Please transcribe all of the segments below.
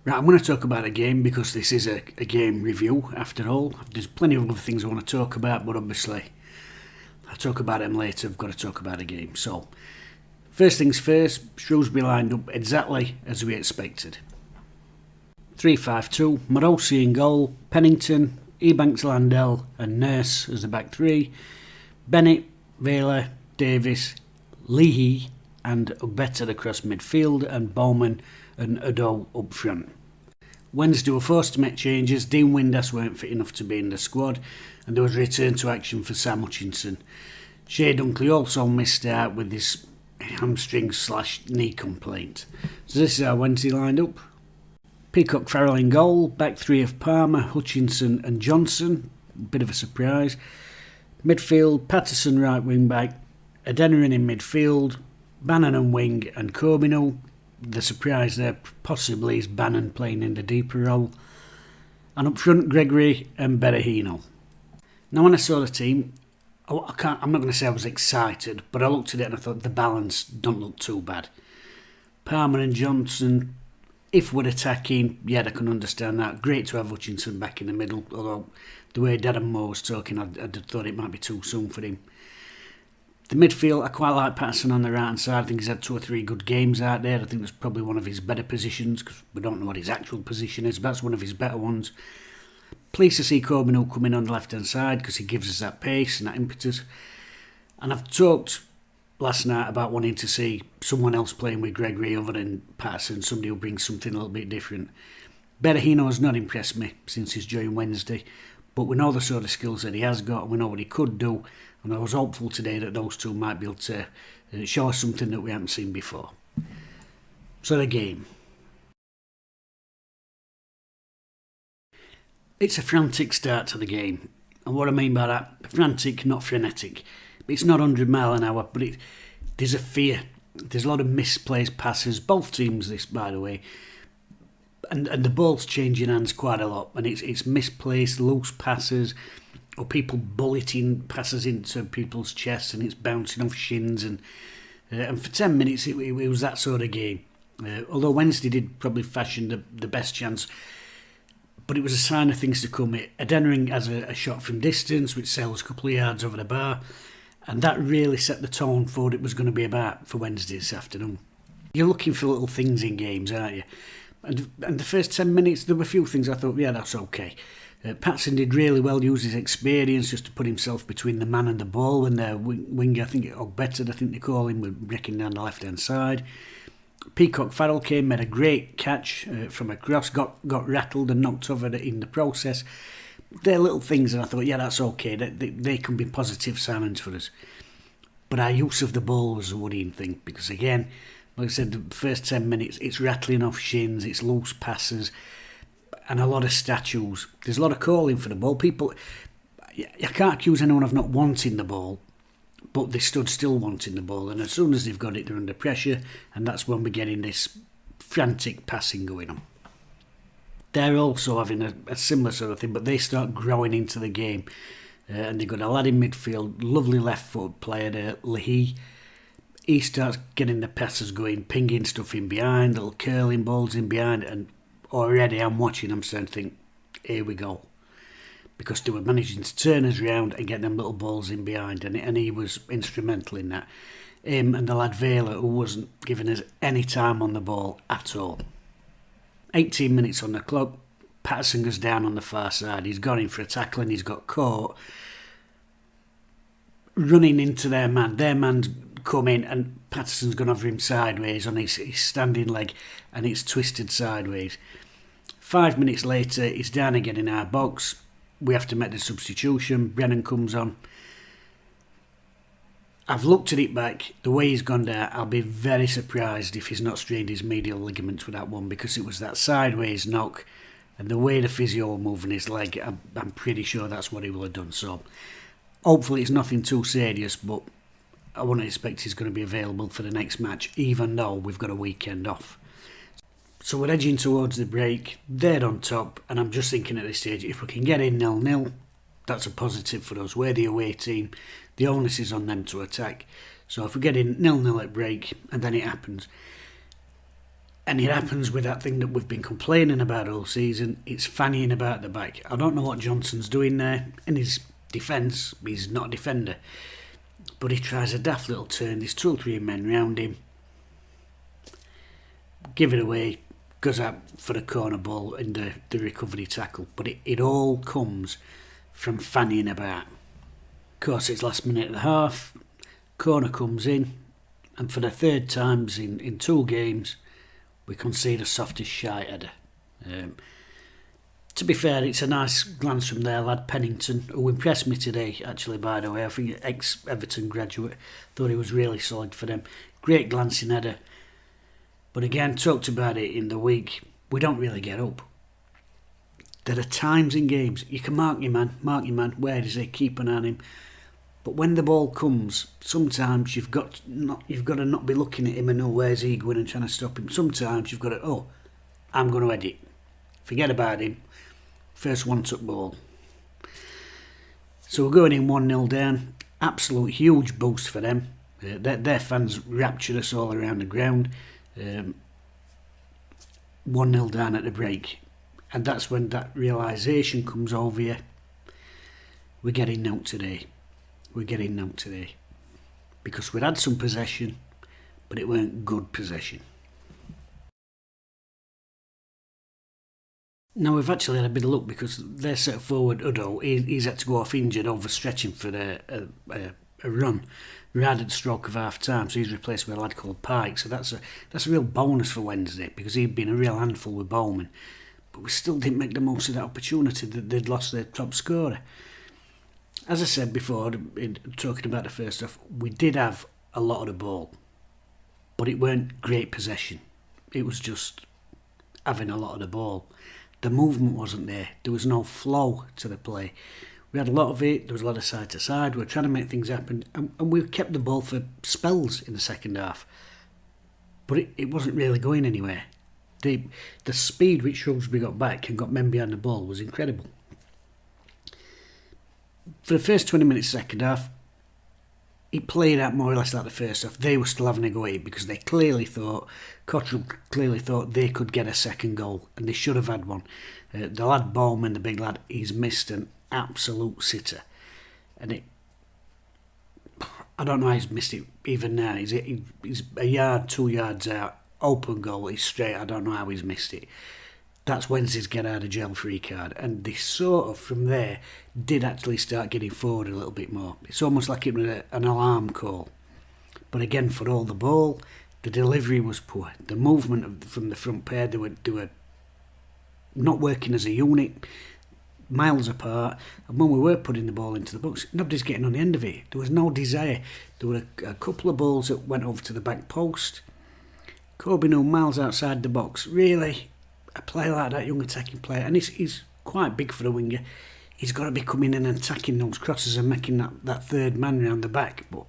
Right, I'm going to talk about a game because this is a game review after all. There's plenty of other things I want to talk about, but obviously I'll talk about them later. I've got to talk about a game. So, first things first, Shrewsbury lined up exactly as we expected. 3-5-2, Marosi in goal, Pennington, Ebanks, Landell and Nurse as the back three, Bennett, Vela, Davis, Leahy and Ugbeta across midfield, and Bowman and Ado up front. Wednesday were forced to make changes. Dean Windass weren't fit enough to be in the squad, and there was a return to action for Sam Hutchinson. Shea Dunkley also missed out with his hamstring/knee complaint. So this is how Wednesday lined up. Peacock Farrell in goal, back three of Palmer, Hutchinson and Johnson, bit of a surprise. Midfield, Patterson right wing back, Adeniran in midfield, Bannon and wing and Corbino. The surprise there possibly is Bannon playing in the deeper role. And up front, Gregory and Berahino. Now when I saw the team, I'm not going to say I was excited, but I looked at it and I thought the balance don't look too bad. Palmer and Johnson, if we're attacking, yeah, I can understand that. Great to have Hutchinson back in the middle, although the way Darren Moore was talking, I thought it might be too soon for him. The midfield, I quite like Patterson on the right hand side. I think he's had 2 or 3 good games out there. I think that's probably one of his better positions, because we don't know what his actual position is, but that's one of his better ones. Pleased to see Corbino come in on the left hand side, because he gives us that pace and that impetus. And I've talked last night about wanting to see someone else playing with Gregory other than Patterson, somebody who brings something a little bit different. Berahino has not impressed me since he's joined Wednesday, but we know the sort of skills that he has got, and we know what he could do, and I was hopeful today that those two might be able to show us something that we haven't seen before. So the game. It's a frantic start to the game, and what I mean by that, frantic, not frenetic. It's not 100 mile an hour, but there's a fear. There's a lot of misplaced passes, both teams this, by the way, and the ball's changing hands quite a lot, and it's misplaced, loose passes, or people bulleting passes into people's chests, and it's bouncing off shins, and for 10 minutes it was that sort of game. Although Wednesday did probably fashion the best chance, but it was a sign of things to come. Adeniran has a shot from distance, which sails a couple of yards over the bar, and that really set the tone for what it was going to be about for Wednesday this afternoon. You're looking for little things in games, aren't you? And the first 10 minutes, there were a few things I thought, yeah, that's okay. Patson did really well, use his experience just to put himself between the man and the ball when their winger, I think Ogbeta, I think they call him, were breaking down the left-hand side. Peacock Farrell came, made a great catch from a cross, got rattled and knocked over in the process. They're little things, and I thought, yeah, that's okay. They can be positive signs for us. But our use of the ball was a worrying thing, because again, like I said, the first 10 minutes, it's rattling off shins, it's loose passes, and a lot of statues. There's a lot of calling for the ball. People, you can't accuse anyone of not wanting the ball, but they stood still wanting the ball, and as soon as they've got it, they're under pressure, and that's when we're getting this frantic passing going on. They're also having a similar sort of thing, but they start growing into the game, and they've got a lad in midfield, lovely left foot player, Leahy. He starts getting the passes going, pinging stuff in behind, little curling balls in behind, and already I'm watching, I'm starting to think, here we go. Because they were managing to turn us round and get them little balls in behind, and he was instrumental in that. Him and the lad Vela, who wasn't giving us any time on the ball at all. 18 minutes on the clock, Patterson goes down on the far side, he's gone in for a tackle and he's got caught running into their man. Their man's come in and Patterson's gone over him sideways on his standing leg, and it's twisted sideways. 5 minutes later, he's down again in our box. We have to make the substitution. Brennan comes on. I've looked at it back. The way he's gone down, I'll be very surprised if he's not strained his medial ligaments with that one, because it was that sideways knock, and the way the physio moving his leg, I'm pretty sure that's what he will have done. So hopefully it's nothing too serious, but I wouldn't expect he's going to be available for the next match, even though we've got a weekend off. So we're edging towards the break. They're on top, and I'm just thinking at this stage, if we can get in 0-0, that's a positive for us. We're the away team. The onus is on them to attack. So if we get in 0-0 at break, and then it happens, And it happens with that thing that we've been complaining about all season. It's fannying about the back. I don't know what Johnson's doing there. In his defence, he's not a defender. But he tries a daft little turn. There's 2 or 3 men round him. Give it away. Goes out for the corner ball in the recovery tackle. But it all comes from fannying about. Of course, it's last minute of the half. Corner comes in. And for the 3rd times in 2 games, we concede a softest shite header. To be fair, it's a nice glance from their lad Pennington, who impressed me today, actually, by the way. I think ex-Everton graduate, thought he was really solid for them. Great glancing header. But again, talked about it in the week, we don't really get up. There are times in games, you can mark your man, where is he, keep an eye on him. But when the ball comes, sometimes you've got to not be looking at him and know where's he going and trying to stop him. Sometimes you've got to, I'm going to head it. Forget about him. First one took ball. So we're going in 1-0 down. Absolute huge boost for them. Their fans rapturous all around the ground. 1-0 down at the break. And that's when that realisation comes over you. We're getting knocked today. Because we'd had some possession, but it weren't good possession. Now we've actually had a bit of luck because their set forward, Udo, he's had to go off injured, overstretching for a run right at the stroke of half time, so he's replaced with a lad called Pike. So that's a real bonus for Wednesday because he'd been a real handful with Bowman. But we still didn't make the most of that opportunity that they'd lost their top scorer. As I said before, talking about the first half, we did have a lot of the ball, but it weren't great possession. It was just having a lot of the ball. The movement wasn't there. There was no flow to the play. We had a lot of it. There was a lot of side to side. We were trying to make things happen, and we kept the ball for spells in the second half. But it wasn't really going anywhere. The speed which Shrewsbury got back and got men behind the ball was incredible. For the first 20 minutes second half, it played out more or less like the first half. They were still having a go at it because they Cottrell clearly thought they could get a second goal, and they should have had one. The lad Bowman, the big lad, he's missed an absolute sitter. And I don't know how he's missed it even now. He's a yard, 2 yards out, open goal, he's straight. I don't know how he's missed it. That's Wednesday's get out of jail free card, and they sort of from there did actually start getting forward a little bit more. It's almost like it was an alarm call. But again, for all the ball, the delivery was poor. The movement from the front pair, they were not working as a unit, miles apart. And when we were putting the ball into the box, nobody's getting on the end of it. There was no desire. There were a couple of balls that went over to the back post. Corbin miles outside the box. Really, a player like that, young attacking player, and he's quite big for a winger. He's got to be coming in and attacking those crosses and making that third man round the back. But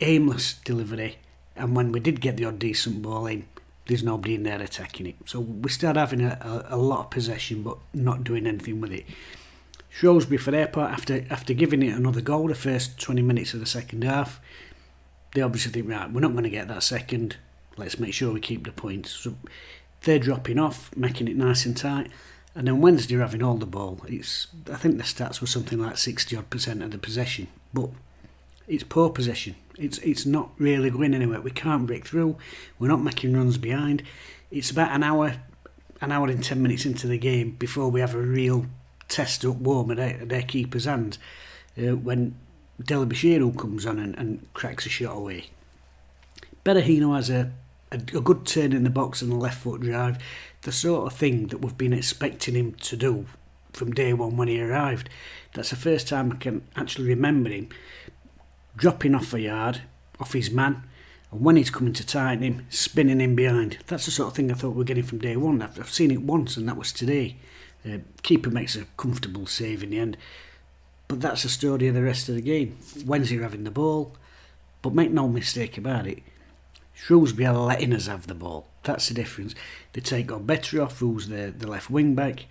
aimless delivery, and when we did get the odd decent ball in, there's nobody in there attacking it. So we started having a lot of possession but not doing anything with it. Shrewsbury, for their part, after giving it another goal the first 20 minutes of the second half, they obviously think, right, we're not going to get that second, let's make sure we keep the points. So they're dropping off, making it nice and tight, and then Wednesday having all the ball. I think the stats were something like 60% of the possession, but it's poor possession. It's not really going anywhere. We can't break through. We're not making runs behind. It's about an hour and 10 minutes into the game before we have a real test up warm at their keeper's hands when Delabashiru comes on and cracks a shot away. Berahino has a good turn in the box and a left foot drive, the sort of thing that we've been expecting him to do from day one when he arrived. That's the first time I can actually remember him dropping off a yard, off his man, and when he's coming to tighten him, spinning in behind. That's the sort of thing I thought we were getting from day one. I've seen it once, and that was today. Keeper makes a comfortable save in the end, but that's the story of the rest of the game. Wednesday having the ball, but make no mistake about it, Shrewsbury are letting us have the ball. That's the difference. They take on Betroff, who's the left wing back,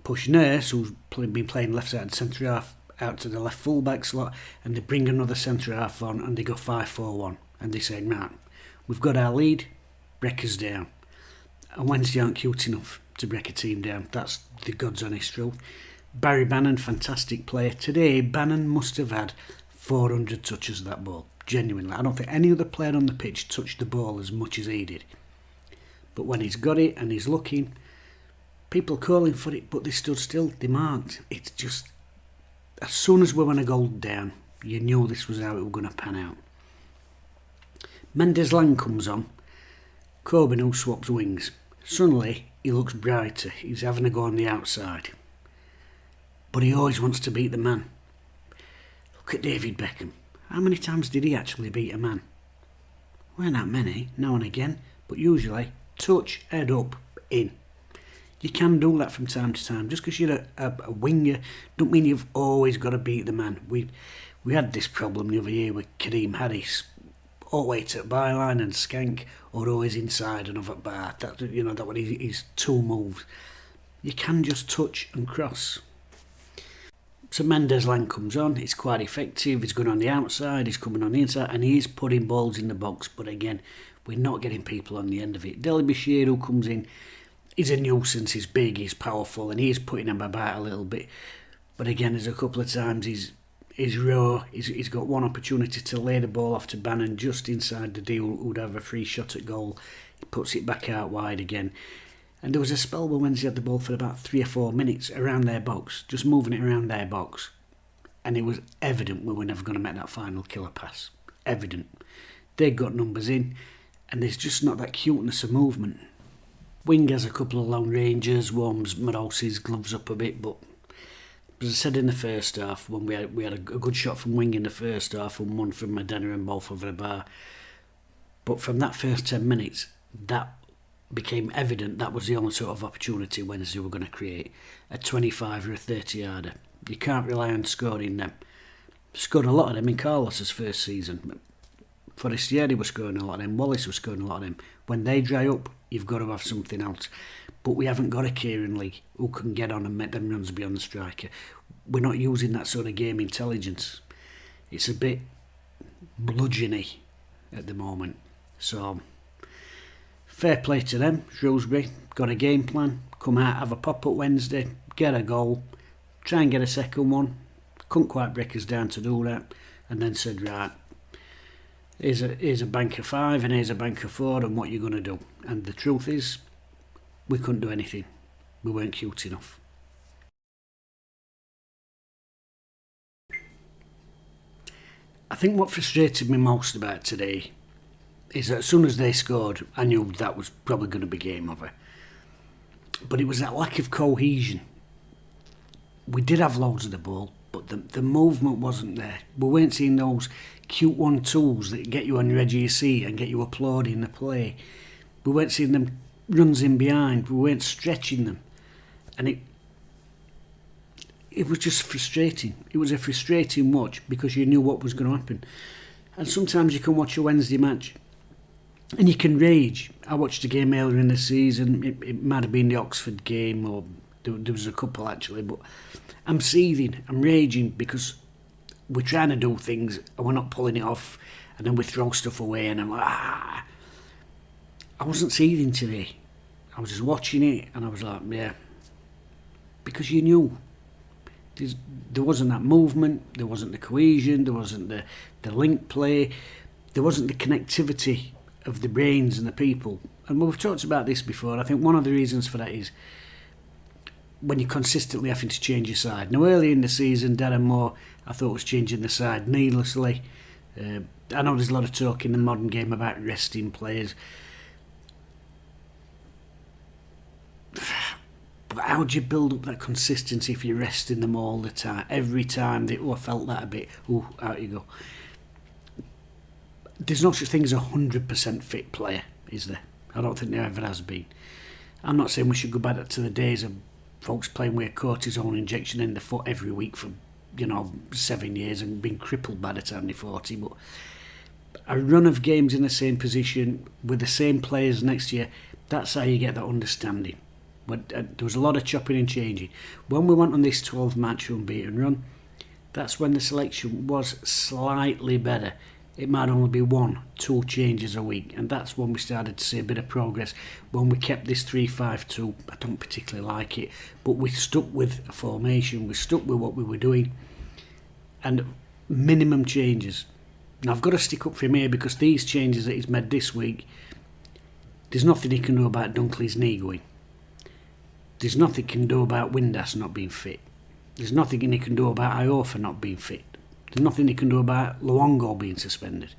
push Nurse, who's been playing left side centre half, out to the left full back slot, and they bring another centre half on and they go 5-4-1, and they say, right, we've got our lead, break us down. And Wednesday aren't cute enough to break a team down. That's the God's honest truth. Barry Bannon, fantastic player. Today, Bannon must have had 400 touches of that ball. Genuinely. I don't think any other player on the pitch touched the ball as much as he did. But when he's got it and he's looking, people calling for it, but they stood still. They marked. It's just, as soon as we went a goal down, you knew this was how it was going to pan out. Mendes Lang comes on. Corbin, who swaps wings. Suddenly, he looks brighter. He's having a go on the outside. But he always wants to beat the man. Look at David Beckham. How many times did he actually beat a man? Weren't that many, now and again, but usually touch, head up, in. You can do that from time to time. Just because you're a winger, don't mean you've always got to beat the man. We had this problem the other year with Kareem Harris. Always at byline and skank, or always inside another bar. That one is two moves. You can just touch and cross. So Mendes Lang comes on. It's quite effective. He's going on the outside. He's coming on the inside, and he is putting balls in the box. But again, we're not getting people on the end of it. Deli Bashir, who comes in, he's a nuisance. He's big. He's powerful, and he is putting him about a little bit. But again, there's a couple of times he's raw. He's got one opportunity to lay the ball off to Bannon just inside the deal, who'd have a free shot at goal. He puts it back out wide again. And there was a spell where Wednesday had the ball for about 3 or 4 minutes around their box, just moving it around their box. And it was evident we were never going to make that final killer pass. Evident. They got numbers in, and there's just not that cuteness of movement. Wing has a couple of long ranges, warms Moros's gloves up a bit, but as I said in the first half, when we had a good shot from Wing in the first half and one from Modena and both over the bar. But from that first 10 minutes, that became evident that was the only sort of opportunity Wednesday were going to create. A 25 or a 30-yarder. You can't rely on scoring them. Scored a lot of them in Carlos's first season. Forestieri was scoring a lot of them. Wallace was scoring a lot of them. When they dry up, you've got to have something else. But we haven't got a Kieran Lee who can get on and make them runs beyond the striker. We're not using that sort of game intelligence. It's a bit bludgeony at the moment. So, fair play to them. Shrewsbury got a game plan. Come out, have a pop-up Wednesday, get a goal, try and get a second one. Couldn't quite break us down to do that. And then said, right, here's a bank of 5 and here's a bank of 4 and what you're going to do. And the truth is, we couldn't do anything. We weren't cute enough. I think what frustrated me most about today is that as soon as they scored, I knew that was probably going to be game over. But it was that lack of cohesion. We did have loads of the ball, but the movement wasn't there. We weren't seeing those cute 1-2s that get you on your edge of your seat and get you applauding the play. We weren't seeing them runs in behind. We weren't stretching them. And it was just frustrating. It was a frustrating watch because you knew what was going to happen. And sometimes you can watch a Wednesday match and you can rage. I watched a game earlier in the season. It might have been the Oxford game, or there was a couple actually, but I'm seething, I'm raging because we're trying to do things and we're not pulling it off, and then we throw stuff away and I'm like, I wasn't seething today. I was just watching it and I was like, yeah, because you knew there wasn't that movement, there wasn't the cohesion, there wasn't the link play, there wasn't the connectivity of the brains and the people. And we've talked about this before. I think one of the reasons for that is when you're consistently having to change your side. Now, early in the season, Darren Moore, I thought, was changing the side needlessly. I know there's a lot of talk in the modern game about resting players. But how do you build up that consistency if you're resting them all the time? Every time I felt that a bit, out you go. There's no such thing as a 100% fit player, is there? I don't think there ever has been. I'm not saying we should go back to the days of folks playing with a cortisone injection in the foot every week for 7 years and being crippled by the time they're 40, but a run of games in the same position with the same players next year, that's how you get that understanding. But there was a lot of chopping and changing. When we went on this 12-match unbeaten run, that's when the selection was slightly better. it might only be 1-2 changes a week, and that's when we started to see a bit of progress. When we kept this 3-5-2, I don't particularly like it, but we stuck with a formation, we stuck with what we were doing, and minimum changes. Now I've got to stick up for him here, because these changes that he's made this week, there's nothing he can do about Dunkley's knee going. There's nothing he can do about Windass not being fit. There's nothing he can do about Iofa not being fit. There's nothing he can do about Luongo being suspended.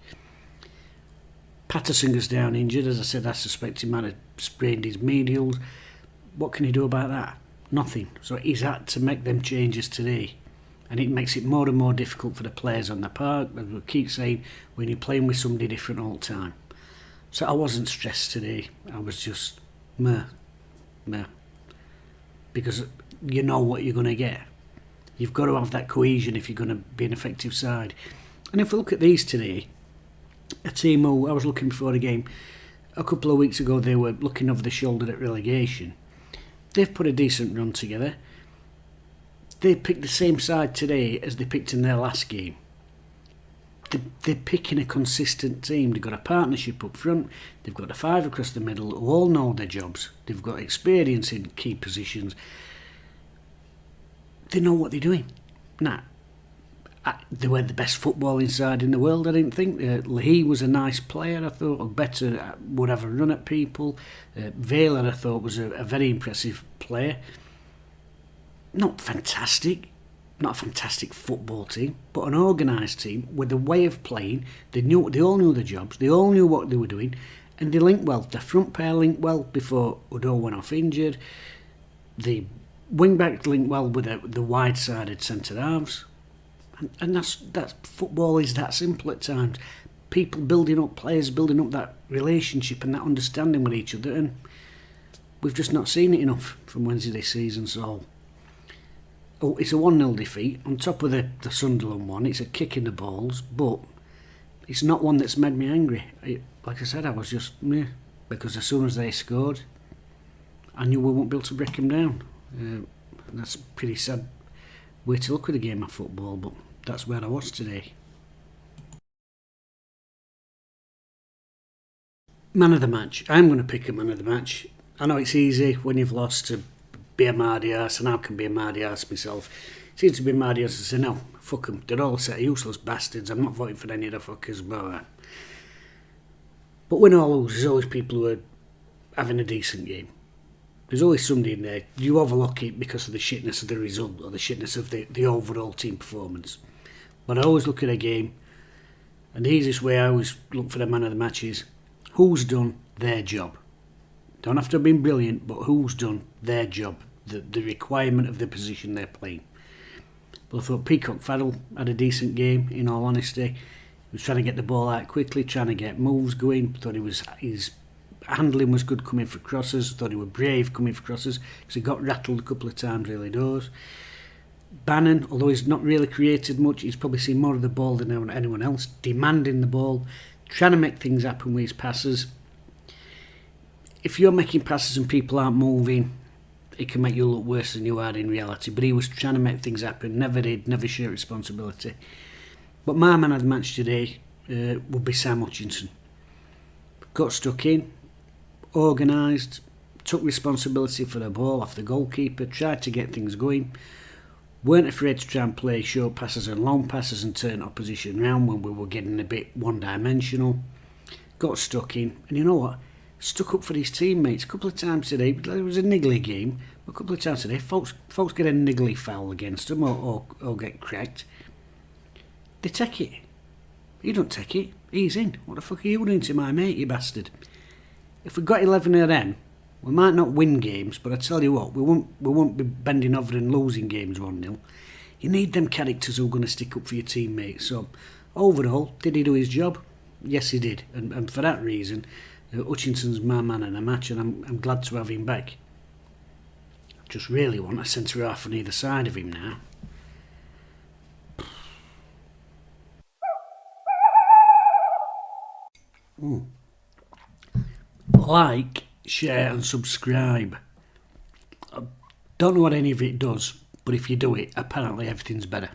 Patterson goes down injured. As I said, I suspect he might have sprained his medials. What can he do about that? Nothing. So he's had to make them changes today. And it makes it more and more difficult for the players on the park. As we keep saying, when you're playing with somebody different all the time. So I wasn't stressed today. I was just meh. Because you know what you're going to get. You've got to have that cohesion if you're going to be an effective side. And if we look at these today, a team who I was looking before the game, a couple of weeks ago they were looking over the shoulder at relegation. They've put a decent run together. They picked the same side today as they picked in their last game. They're picking a consistent team. They've got a partnership up front. They've got a 5 across the middle who all know their jobs. They've got experience in key positions. They know what they're doing. They weren't the best footballing side in the world, I didn't think. Leahy was a nice player, I thought, or better, would have a run at people. Vela, I thought, was a very impressive player. Not fantastic, not a fantastic football team, but an organised team with a way of playing. They all knew their jobs, they all knew what they were doing, and they linked well. The front pair linked well before Udo went off injured. The wing-back linked well with the wide-sided centre-halves. And that's football is that simple at times. People building up, players building up that relationship and that understanding with each other, and we've just not seen it enough from Wednesday this season. So it's a 1-0 defeat. On top of the Sunderland one, it's a kick in the balls, but it's not one that's made me angry. Like I said, I was just meh, because as soon as they scored, I knew we wouldn't be able to break them down. That's a pretty sad way to look at a game of football, but that's where I was today. Man of the match. I'm going to pick a man of the match. I know it's easy when you've lost to be a mardy arse, and I can be a mardy arse myself. It seems to be mardy arse to say, no, fuck them. They're all a set of useless bastards. I'm not voting for any of the fuckers. But when all lose, there's always people who are having a decent game. There's always somebody in there. You overlook it because of the shitness of the result or the shitness of the overall team performance. But I always look at a game, and the easiest way I always look for the man of the match is who's done their job. Don't have to have been brilliant, but who's done their job, the requirement of the position they're playing. But I thought Peacock Farrell had a decent game, in all honesty. He was trying to get the ball out quickly, trying to get moves going. Thought his handling was good coming for crosses. Thought he was brave coming for crosses because he got rattled a couple of times, really does. Bannon, although he's not really created much, he's probably seen more of the ball than anyone else, demanding the ball, trying to make things happen with his passes. If you're making passes and people aren't moving, it can make you look worse than you are in reality. But he was trying to make things happen, never share responsibility. But my man of the match today would be Sam Hutchinson. Got stuck in, organised, took responsibility for the ball off the goalkeeper, tried to get things going, weren't afraid to try and play short passes and long passes and turn opposition round when we were getting a bit one-dimensional. Got stuck in, and you know what? Stuck up for his teammates. A couple of times today, it was a niggly game, but a couple of times today, folks get a niggly foul against them or get cracked. They take it. You don't take it. He's in. What the fuck are you doing to my mate, you bastard? If we got 11 of them, we might not win games, but I tell you what, we won't be bending over and losing games 1-0. You need them characters who are going to stick up for your teammates. So, overall, did he do his job? Yes, he did. And for that reason, Hutchinson's my man in a match, and I'm glad to have him back. I just really want a centre half on either side of him now. Like, share and subscribe. I don't know what any of it does, but if you do it, apparently everything's better.